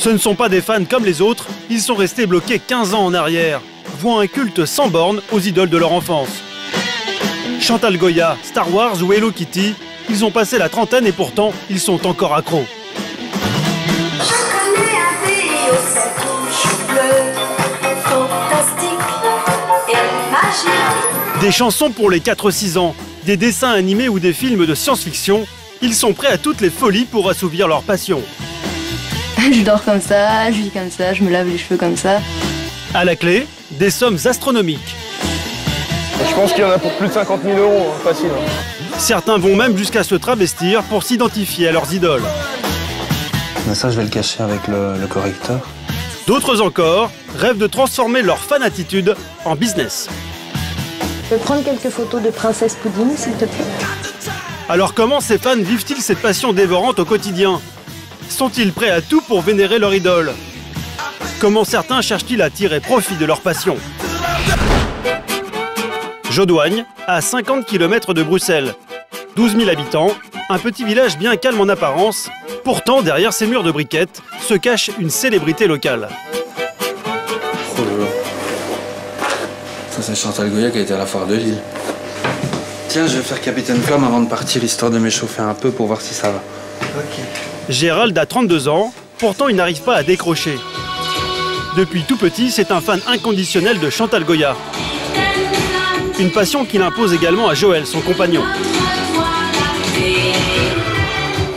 Ce ne sont pas des fans comme les autres, ils sont restés bloqués 15 ans en arrière, vouant un culte sans borne aux idoles de leur enfance. Chantal Goya, Star Wars ou Hello Kitty, ils ont passé la trentaine et pourtant, ils sont encore accros. Je connais un pays aux 7 couches bleues, fantastique et magique. Des chansons pour les 4-6 ans, des dessins animés ou des films de science-fiction, ils sont prêts à toutes les folies pour assouvir leur passion. Je dors comme ça, je vis comme ça, je me lave les cheveux comme ça. À la clé, des sommes astronomiques. Je pense qu'il y en a pour plus de 50 000 euros, facile. Certains vont même jusqu'à se travestir pour s'identifier à leurs idoles. Mais ça, je vais le cacher avec le correcteur. D'autres encore rêvent de transformer leur fan-attitude en business. Je peux prendre quelques photos de princesse Poudine, s'il te plaît? Alors comment ces fans vivent-ils cette passion dévorante au quotidien? Sont-ils prêts à tout pour vénérer leur idole? Comment certains cherchent-ils à tirer profit de leur passion? Jodoigne, à 50 km de Bruxelles. 12 000 habitants, un petit village bien calme en apparence. Pourtant, derrière ces murs de briquettes, se cache une célébrité locale. Oh là là. Ça, c'est Chantal Goya qui a été à la foire de Lille. Tiens, je vais faire Capitaine Flamme avant de partir, histoire de m'échauffer un peu pour voir si ça va. Ok. Gérald a 32 ans, pourtant il n'arrive pas à décrocher. Depuis tout petit, c'est un fan inconditionnel de Chantal Goya. Une passion qu'il impose également à Joël, son compagnon.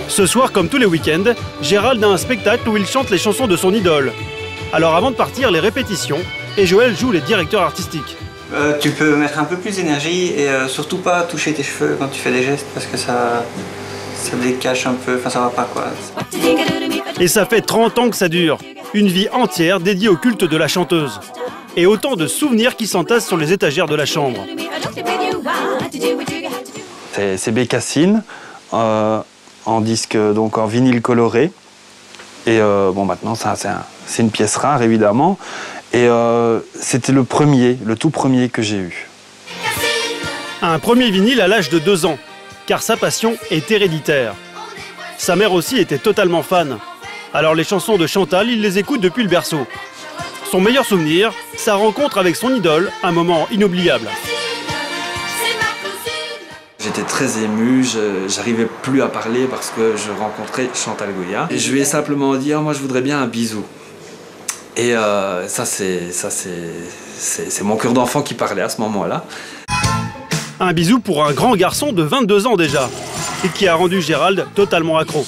Ce soir, comme tous les week-ends, Gérald a un spectacle où il chante les chansons de son idole. Alors avant de partir, les répétitions, et Joël joue les directeurs artistiques. Tu peux mettre un peu plus d'énergie et surtout pas toucher tes cheveux quand tu fais des gestes parce que ça décache un peu, enfin ça va pas quoi. Et ça fait 30 ans que ça dure. Une vie entière dédiée au culte de la chanteuse. Et autant de souvenirs qui s'entassent sur les étagères de la chambre. C'est Bécassine, en disque, donc en vinyle coloré. Et bon, maintenant, c'est une pièce rare, évidemment. Et c'était le tout premier que j'ai eu. Un premier vinyle à l'âge de 2 ans, car sa passion est héréditaire. Sa mère aussi était totalement fan. Alors les chansons de Chantal, il les écoute depuis le berceau. Son meilleur souvenir, sa rencontre avec son idole, un moment inoubliable. J'étais très ému, j'arrivais plus à parler parce que je rencontrais Chantal Goya. Et je lui ai simplement dit, moi je voudrais bien un bisou. Et ça c'est mon cœur d'enfant qui parlait à ce moment-là. Un bisou pour un grand garçon de 22 ans déjà, et qui a rendu Gérald totalement accro.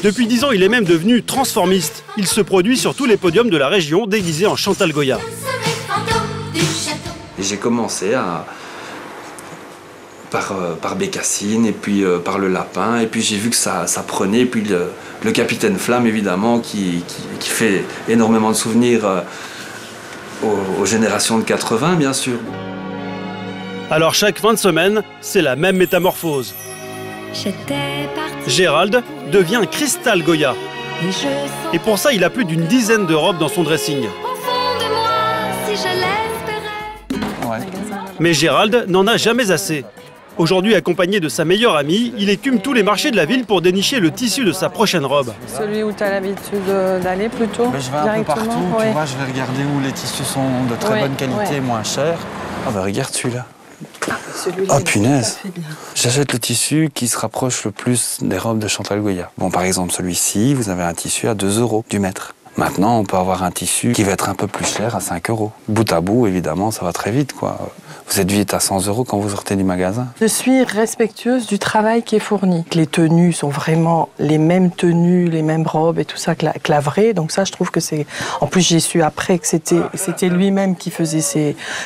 Depuis 10 ans, il est même devenu transformiste. Il se produit sur tous les podiums de la région déguisé en Chantal Goya. Et j'ai commencé par Bécassine, et puis par le lapin, et puis j'ai vu que ça prenait, et puis le Capitaine Flamme, évidemment, qui fait énormément de souvenirs aux générations de 80, bien sûr. Alors chaque fin de semaine, c'est la même métamorphose. Gérald devient Cristal Goya. Et pour ça, il a plus d'une dizaine de robes dans son dressing. Ouais. Mais Gérald n'en a jamais assez. Aujourd'hui, accompagné de sa meilleure amie, il écume tous les marchés de la ville pour dénicher le tissu de sa prochaine robe. Celui où tu as l'habitude d'aller plutôt Je vais un peu partout, tu vois, je vais regarder où les tissus sont de très bonne qualité, moins chers. Ah bah regarde celui-là. Oh punaise! J'achète le tissu qui se rapproche le plus des robes de Chantal Goya. Bon, par exemple, celui-ci, vous avez un tissu à 2 € du mètre. Maintenant, on peut avoir un tissu qui va être un peu plus cher, à 5 €. Bout à bout, évidemment, ça va très vite, quoi. Vous êtes vite à 100 € quand vous sortez du magasin. Je suis respectueuse du travail qui est fourni. Les tenues sont vraiment les mêmes tenues, les mêmes robes et tout ça que la vraie. Donc ça, je trouve que c'est... En plus, j'ai su après que c'était lui-même qui faisait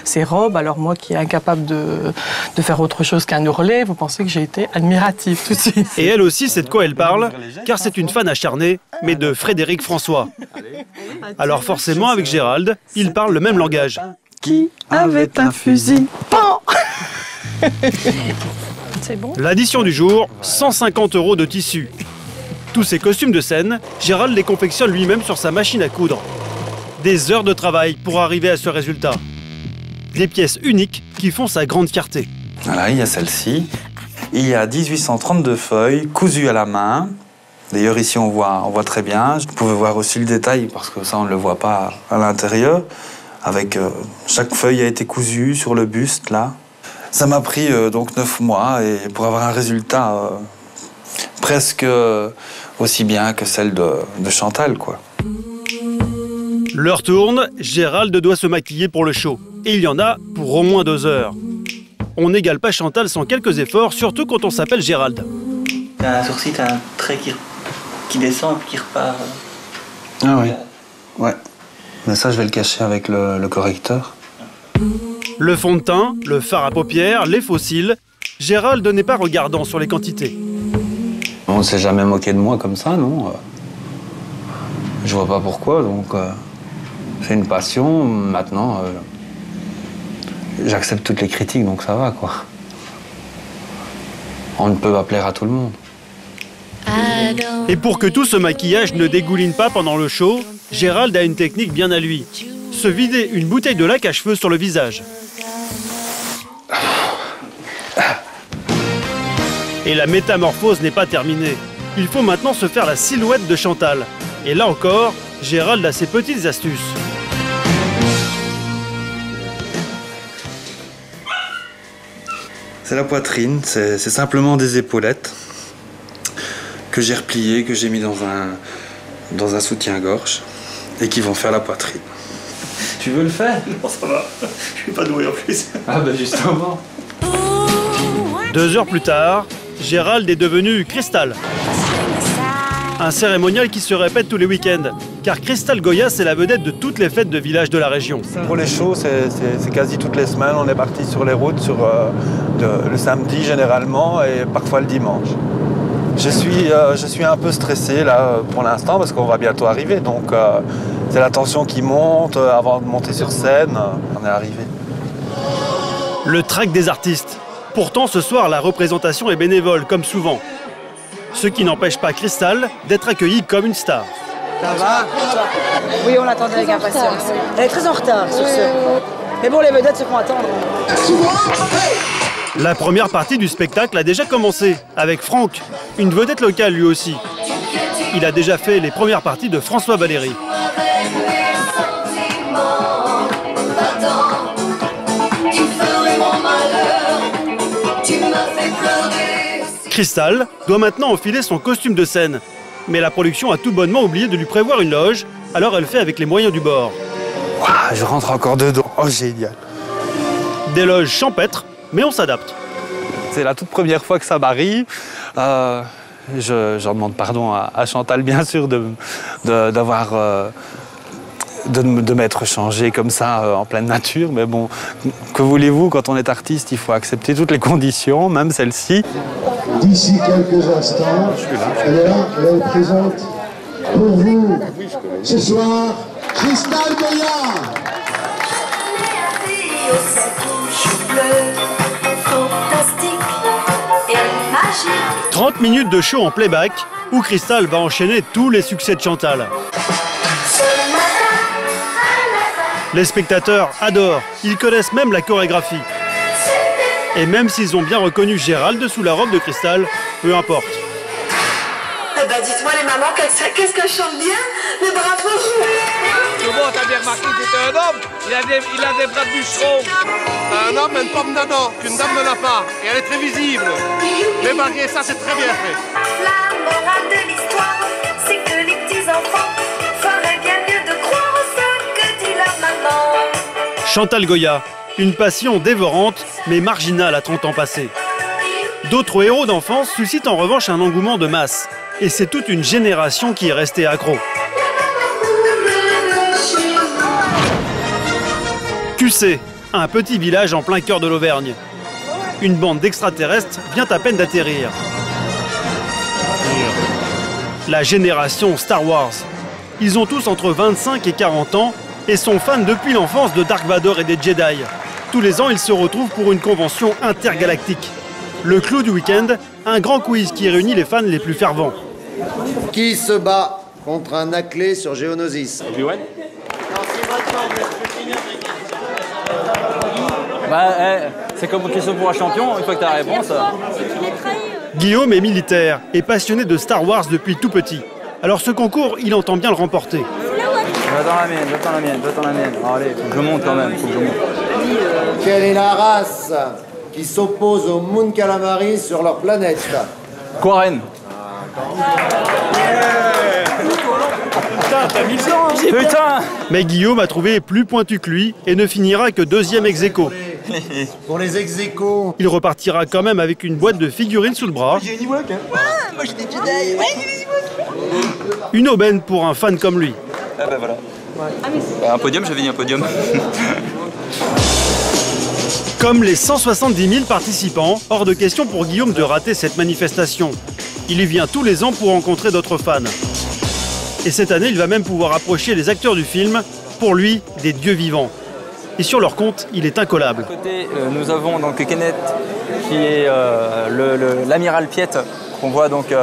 ses robes. Alors moi, qui est incapable de faire autre chose qu'un ourlet, vous pensez que j'ai été admirative tout de suite. Et elle aussi sait de quoi elle parle, car c'est une fan acharnée, mais de Frédéric François. Alors forcément, avec Gérald, ils parlent le même langage. Qui avait un fusil? C'est bon. L'addition du jour, 150 € de tissu. Tous ces costumes de scène, Gérald les confectionne lui-même sur sa machine à coudre. Des heures de travail pour arriver à ce résultat. Des pièces uniques qui font sa grande fierté. Voilà, il y a celle-ci. Il y a 1832 feuilles cousues à la main. D'ailleurs, ici, on voit très bien. Vous pouvez voir aussi le détail, parce que ça, on ne le voit pas à l'intérieur. Avec chaque feuille a été cousue sur le buste, là. Ça m'a pris donc 9 mois, et pour avoir un résultat presque aussi bien que celle de Chantal, quoi. L'heure tourne, Gérald doit se maquiller pour le show. Et il y en a pour au moins 2 heures. On n'égale pas Chantal sans quelques efforts, surtout quand on s'appelle Gérald. T'as un sourcil, t'as un trait qui descend et qui repart. Ah oui, ouais. Mais ça, je vais le cacher avec le correcteur. Le fond de teint, le fard à paupières, les faux cils, Gérald n'est pas regardant sur les quantités. On ne s'est jamais moqué de moi comme ça, non. Je vois pas pourquoi, donc c'est une passion. Maintenant, j'accepte toutes les critiques, donc ça va, quoi. On ne peut pas plaire à tout le monde. Et pour que tout ce maquillage ne dégouline pas pendant le show, Gérald a une technique bien à lui. Se vider une bouteille de lac à cheveux sur le visage. Et la métamorphose n'est pas terminée. Il faut maintenant se faire la silhouette de Chantal. Et là encore, Gérald a ses petites astuces. C'est la poitrine, c'est simplement des épaulettes que j'ai repliées, que j'ai mis dans un soutien-gorge et qui vont faire la poitrine. Tu veux le faire? Non, ça va. Je suis pas doué en plus. Ah bah justement. 2 heures plus tard, Gérald est devenu Cristal. Un cérémonial qui se répète tous les week-ends, car Cristal Goya, c'est la vedette de toutes les fêtes de village de la région. Pour les shows, c'est quasi toutes les semaines. On est parti sur les routes le samedi généralement et parfois le dimanche. Je suis un peu stressé là pour l'instant parce qu'on va bientôt arriver. Donc c'est la tension qui monte avant de monter sur scène. On est arrivé. Le trac des artistes. Pourtant, ce soir, la représentation est bénévole, comme souvent. Ce qui n'empêche pas Cristal d'être accueillie comme une star. Ça va? Oui, on l'attendait avec impatience. Elle est très en retard sur ce. Mais bon, les vedettes se font attendre. La première partie du spectacle a déjà commencé, avec Franck, une vedette locale lui aussi. Il a déjà fait les premières parties de François Valéry. Cristal doit maintenant enfiler son costume de scène. Mais la production a tout bonnement oublié de lui prévoir une loge, alors elle fait avec les moyens du bord. Wow, je rentre encore dedans. Oh, génial. Des loges champêtres, mais on s'adapte. C'est la toute première fois que ça m'arrive. J'en demande pardon à Chantal, bien sûr, de m'être changé comme ça en pleine nature. Mais bon, que voulez-vous, quand on est artiste, il faut accepter toutes les conditions, même celle-ci. D'ici quelques instants, elle présente pour vous ce soir Cristal Goya. 30 minutes de show en playback où Cristal va enchaîner tous les succès de Chantal. Les spectateurs adorent, ils connaissent même la chorégraphie. Et même s'ils ont bien reconnu Gérald sous la robe de Cristal, peu importe. Eh ben dites-moi les mamans, qu'est-ce que je chante bien? Mais bravo! Comment t'as bien remarqué que c'était un homme? Il a des bras de bûcheron. Un homme a une forme d'un an, qu'une dame ne l'a pas. Et elle est très visible. Mais malgré ça, c'est très bien fait. La morale de l'histoire, c'est que les petits-enfants feraient bien mieux de croire ce que dit leur maman. Chantal Goya, une passion dévorante, mais marginale à 30 ans passés. D'autres héros d'enfance suscitent en revanche un engouement de masse. Et c'est toute une génération qui est restée accro. QC, un petit village en plein cœur de l'Auvergne. Une bande d'extraterrestres vient à peine d'atterrir. La génération Star Wars. Ils ont tous entre 25 et 40 ans et sont fans depuis l'enfance de Dark Vador et des Jedi. Tous les ans, ils se retrouvent pour une convention intergalactique. Le clou du week-end, un grand quiz qui réunit les fans les plus fervents. Qui se bat contre un Aclé sur Géonosis? C'est comme une question pour un champion, une fois que tu as la réponse. Guillaume est militaire et passionné de Star Wars depuis tout petit. Alors ce concours, il entend bien le remporter. Va dans la mienne, va dans la mienne, va dans la mienne. Allez, faut que je monte quand même, faut que je monte. Quelle est la race qui s'oppose aux Moon Calamari sur leur planète? Quarren. Putain, t'as mis ça, hein. Putain! Mais Guillaume a trouvé plus pointu que lui et ne finira que deuxième ex-aequo. Pour les ex-aequo. Il repartira quand même avec une boîte de figurines sous le bras. J'ai une Ewok, hein. Moi j'ai des Jedi. Ouais, j'ai des Ewoks. Une aubaine pour un fan comme lui. Ah bah voilà. Un podium, j'avais dit un podium. Comme les 170 000 participants, hors de question pour Guillaume de rater cette manifestation. Il y vient tous les ans pour rencontrer d'autres fans. Et cette année, il va même pouvoir approcher les acteurs du film, pour lui, des dieux vivants. Et sur leur compte, il est incollable. À côté, nous avons donc Kenneth, qui est l'amiral Piet, qu'on voit donc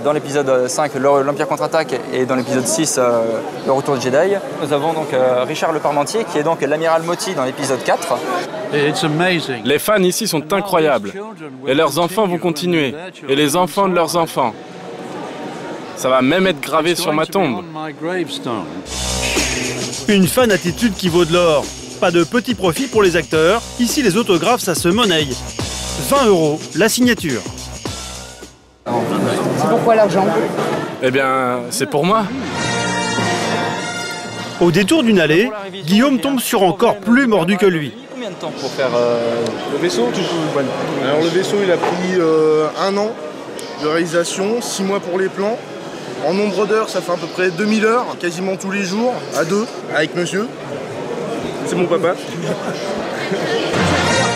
dans l'épisode 5, l'Empire contre-attaque, et dans l'épisode 6, le retour de Jedi. Nous avons donc Richard le Parmentier, qui est donc l'amiral Moti dans l'épisode 4. Les fans ici sont incroyables. Et leurs enfants vont continuer. Et les enfants de leurs enfants. Ça va même être gravé sur ma tombe. Une fan attitude qui vaut de l'or. Pas de petit profit pour les acteurs. Ici, les autographes, ça se monnaie. 20 € la signature. C'est pourquoi l'argent? Eh bien, c'est pour moi. Au détour d'une allée, Guillaume tombe sur encore plus mordu que lui. Combien de temps pour faire Le vaisseau, alors le vaisseau, il a pris 1 an de réalisation, 6 mois pour les plans. En nombre d'heures, ça fait à peu près 2000 heures, quasiment tous les jours, à 2, avec monsieur. C'est mon papa.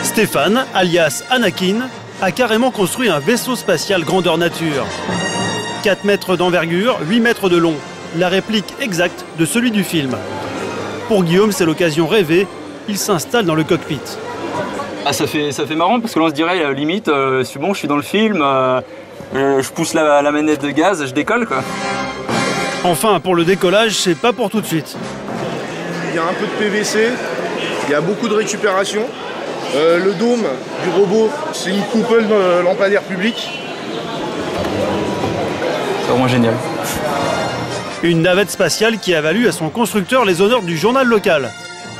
Stéphane, alias Anakin, a carrément construit un vaisseau spatial grandeur nature. 4 mètres d'envergure, 8 mètres de long. La réplique exacte de celui du film. Pour Guillaume, c'est l'occasion rêvée. Il s'installe dans le cockpit. Ah, ça fait marrant parce que là on se dirait limite, c'est bon, je suis dans le film, je pousse la manette de gaz, je décolle quoi. Enfin, pour le décollage, c'est pas pour tout de suite. Il y a un peu de PVC, il y a beaucoup de récupération. Le dôme du robot, c'est une coupole lampadaire publique. C'est vraiment génial. Une navette spatiale qui a valu à son constructeur les honneurs du journal local.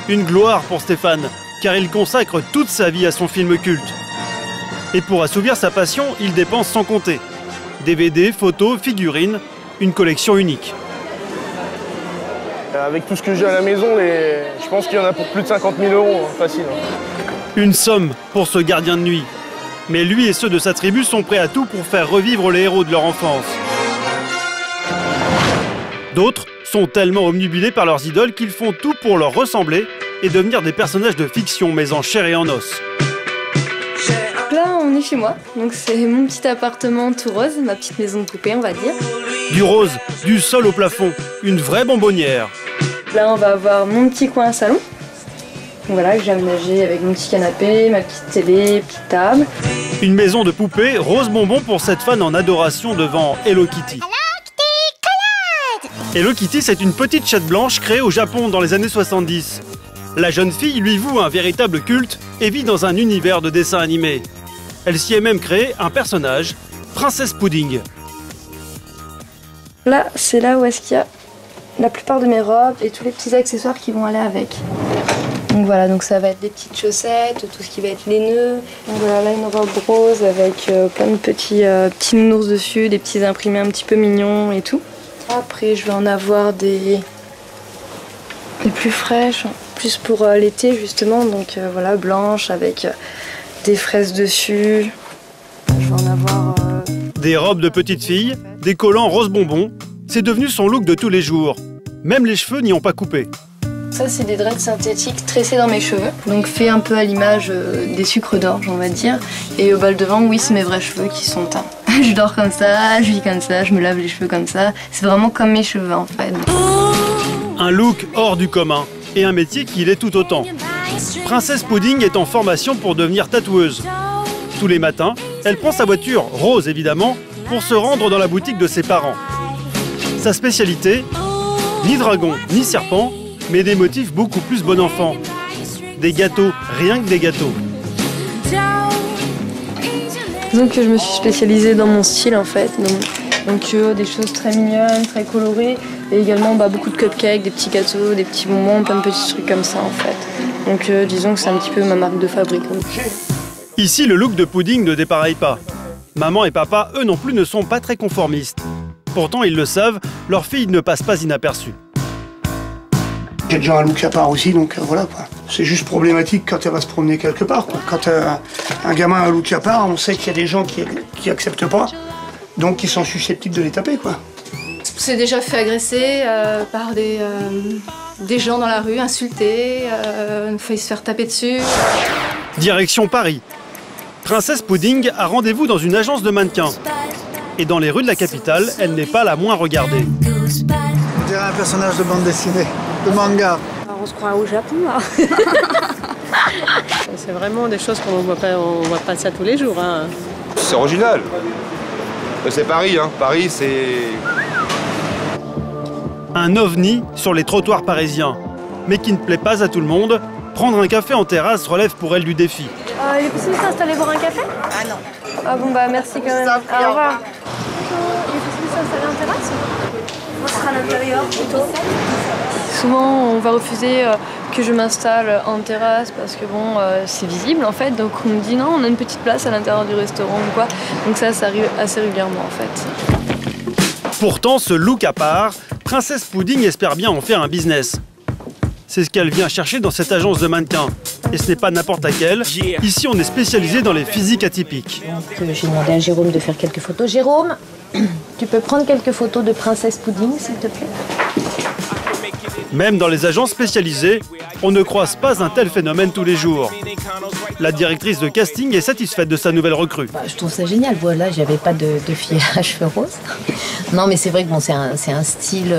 Une gloire pour Stéphane, car il consacre toute sa vie à son film culte. Et pour assouvir sa passion, il dépense sans compter. DVD, photos, figurines, une collection unique. Avec tout ce que j'ai à la maison, je pense qu'il y en a pour plus de 50 000 €, facile. Une somme pour ce gardien de nuit. Mais lui et ceux de sa tribu sont prêts à tout pour faire revivre les héros de leur enfance. D'autres sont tellement omnubilés par leurs idoles qu'ils font tout pour leur ressembler et devenir des personnages de fiction mais en chair et en os. Là, on est chez moi, donc c'est mon petit appartement tout rose, ma petite maison de poupée, on va dire. Du rose, du sol au plafond, une vraie bonbonnière. Là, on va avoir mon petit coin salon. Donc voilà, que j'ai aménagé avec mon petit canapé, ma petite télé, petite table. Une maison de poupée rose bonbon pour cette fan en adoration devant Hello Kitty. Hello Kitty, c'est une petite chatte blanche créée au Japon dans les années 70. La jeune fille lui voue un véritable culte et vit dans un univers de dessins animés. Elle s'y est même créé un personnage, Princesse Pudding. Là, c'est là où est-ce qu'il y a la plupart de mes robes et tous les petits accessoires qui vont aller avec. Donc voilà, donc ça va être des petites chaussettes, tout ce qui va être les nœuds. Donc voilà, là une robe rose avec plein de petits nounours dessus, des petits imprimés un petit peu mignons et tout. Après, je vais en avoir des plus fraîches, plus pour l'été justement. Donc voilà, blanches avec des fraises dessus. Je vais en avoir... Des robes de petite fille, des collants rose bonbon, c'est devenu son look de tous les jours. Même les cheveux n'y ont pas coupé. Ça, c'est des dreads synthétiques tressés dans mes cheveux. Donc fait un peu à l'image des sucres d'orge, on va dire. Et au bal devant, oui, c'est mes vrais cheveux qui sont teints. Je dors comme ça, je vis comme ça, je me lave les cheveux comme ça. C'est vraiment comme mes cheveux en fait. Un look hors du commun et un métier qui l'est tout autant. Princesse Pudding est en formation pour devenir tatoueuse. Tous les matins, elle prend sa voiture, rose évidemment, pour se rendre dans la boutique de ses parents. Sa spécialité, ni dragon, ni serpent, mais des motifs beaucoup plus bon enfant. Des gâteaux, rien que des gâteaux. Donc je me suis spécialisée dans mon style en fait. Donc des choses très mignonnes, très colorées. Et également beaucoup de cupcakes, des petits gâteaux, des petits bonbons, plein de petits trucs comme ça en fait. Donc disons que c'est un petit peu ma marque de fabrique. Ici, le look de pudding ne dépareille pas. Maman et papa, eux non plus, ne sont pas très conformistes. Pourtant, ils le savent, leur fille ne passe pas inaperçue. J'ai déjà un look à part aussi, donc voilà quoi. C'est juste problématique quand elle va se promener quelque part, quoi. Quand un gamin a un look à part, on sait qu'il y a des gens qui acceptent pas, donc qui sont susceptibles de les taper, quoi. C'est déjà fait agresser par des gens dans la rue, insulter, failli se faire taper dessus. Direction Paris. Princesse Pudding a rendez-vous dans une agence de mannequins. Et dans les rues de la capitale, elle n'est pas la moins regardée. On dirait un personnage de bande dessinée, de manga. Alors on se croit au Japon, là. C'est vraiment des choses qu'on ne voit pas ça tous les jours. Hein. C'est original. C'est Paris, hein. Paris, c'est... Un ovni sur les trottoirs parisiens. Mais qui ne plaît pas à tout le monde, prendre un café en terrasse relève pour elle du défi. Il est possible de s'installer boire un café? Ah non. Ah bon merci quand même. Au revoir. Il est possible de s'installer en terrasse? Moi, ce sera à l'intérieur plutôt. Souvent, on va refuser que je m'installe en terrasse parce que c'est visible en fait. Donc on me dit non, on a une petite place à l'intérieur du restaurant ou quoi. Donc ça arrive assez régulièrement en fait. Pourtant, ce look à part, Princesse Pudding espère bien en faire un business. C'est ce qu'elle vient chercher dans cette agence de mannequins. Et ce n'est pas n'importe laquelle. Ici, on est spécialisé dans les physiques atypiques. Donc, j'ai demandé à Jérôme de faire quelques photos. Jérôme, tu peux prendre quelques photos de Princesse Pudding, s'il te plaît? Même dans les agences spécialisées, on ne croise pas un tel phénomène tous les jours. La directrice de casting est satisfaite de sa nouvelle recrue. Je trouve ça génial. Voilà, j'avais pas de fille à cheveux roses. Non, mais c'est vrai que c'est un style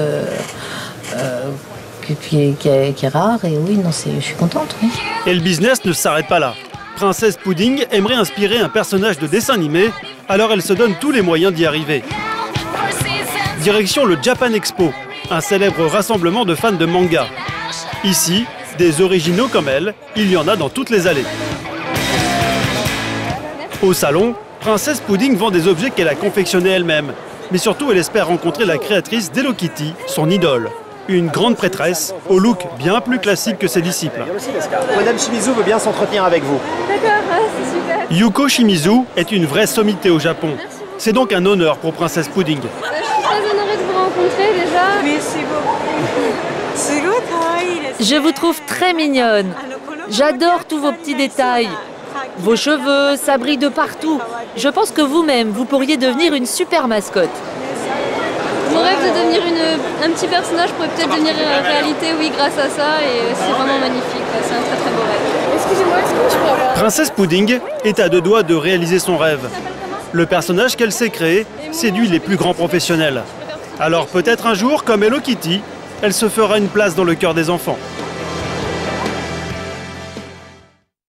qui est rare. Et oui, non, je suis contente. Oui. Et le business ne s'arrête pas là. Princesse Pudding aimerait inspirer un personnage de dessin animé, alors elle se donne tous les moyens d'y arriver. Direction le Japan Expo, un célèbre rassemblement de fans de manga. Ici, des originaux comme elle, il y en a dans toutes les allées. Au salon, Princesse Pudding vend des objets qu'elle a confectionnés elle-même. Mais surtout, elle espère rencontrer la créatrice d'Hello Kitty, son idole. Une grande prêtresse, au look bien plus classique que ses disciples. Madame Shimizu veut bien s'entretenir avec vous. D'accord, c'est super. Yuko Shimizu est une vraie sommité au Japon. C'est donc un honneur pour Princesse Pudding. Je suis très honorée de vous rencontrer déjà. Merci beaucoup. Je vous trouve très mignonne. J'adore tous vos petits détails. Vos cheveux, ça brille de partout. Je pense que vous-même, vous pourriez devenir une super mascotte. Mon rêve de devenir un petit personnage pourrait peut-être devenir réalité, oui, grâce à ça. Et c'est vraiment magnifique. C'est un très très beau rêve. Excusez-moi, est-ce que je peux avoir... Princesse Pudding est à deux doigts de réaliser son rêve. Le personnage qu'elle s'est créé séduit les plus grands professionnels. Alors peut-être un jour, comme Hello Kitty, elle se fera une place dans le cœur des enfants.